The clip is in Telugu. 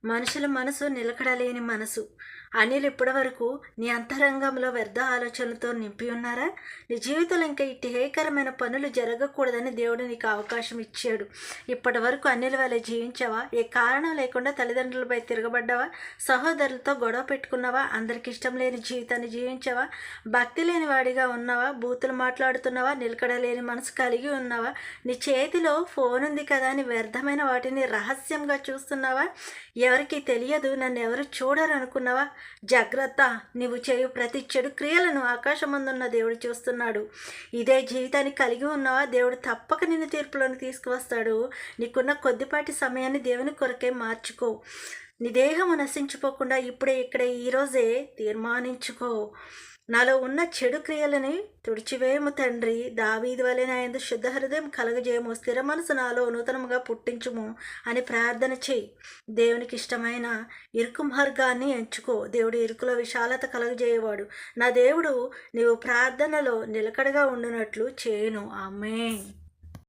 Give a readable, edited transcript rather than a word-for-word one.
మనుషుల మనసు నిలకడలేని మనసు. అనిల్ ఇప్పటి వరకు నీ అంతరంగంలో వ్యర్థ ఆలోచనలతో నింపి ఉన్నారా? నీ జీవితంలో ఇంకా ఇట్టి హేయకరమైన పనులు జరగకూడదని దేవుడు నీకు అవకాశం ఇచ్చాడు. ఇప్పటి వరకు అనిల్ వల్ల జీవించావా? ఏ కారణం లేకుండా తల్లిదండ్రులపై తిరగబడ్డావా? సహోదరులతో గొడవ పెట్టుకున్నావా? అందరికి ఇష్టం లేని జీవితాన్ని జీవించావా? భక్తి లేని వాడిగా ఉన్నావా? బూతులు మాట్లాడుతున్నావా? నిలకడలేని మనసు కలిగి ఉన్నావా? నీ చేతిలో ఫోన్ ఉంది కదా అని వ్యర్థమైన వాటిని రహస్యంగా చూస్తున్నావా? ఎవరికి తెలియదు, నన్ను ఎవరు చూడరు అనుకున్నావా? జాగ్రత్త, నీవు చేయు ప్రతి చెడు క్రియలను ఆకాశమందున్న దేవుడు చూస్తున్నాడు. ఇదే జీవితాన్ని కలిగి ఉన్నావా? దేవుడు తప్పక నిన్ను తీర్పులోకి తీసుకువస్తాడు. నీకున్న కొద్దిపాటి సమయాన్ని దేవుని కొరకే మార్చుకో. నీ దేహము నశించిపోకుండా ఇప్పుడే ఇక్కడే ఈరోజే తీర్మానించుకో. నాలో ఉన్న చెడు క్రియలని తుడిచివేయము తండ్రి. దావీదు వలె నా యందు శుద్ధ హృదయం కలగజేయము, స్థిర మనసు నాలో నూతనముగా పుట్టించుము అని ప్రార్థన చేయి. దేవునికి ఇష్టమైన ఇరుకు మార్గాన్ని ఎంచుకో. దేవుడు ఇరుకులో విశాలత కలగజేయవాడు. నా దేవుడు నీవు ప్రార్థనలో నిలకడగా ఉండునట్లు చేయును. ఆమేన్.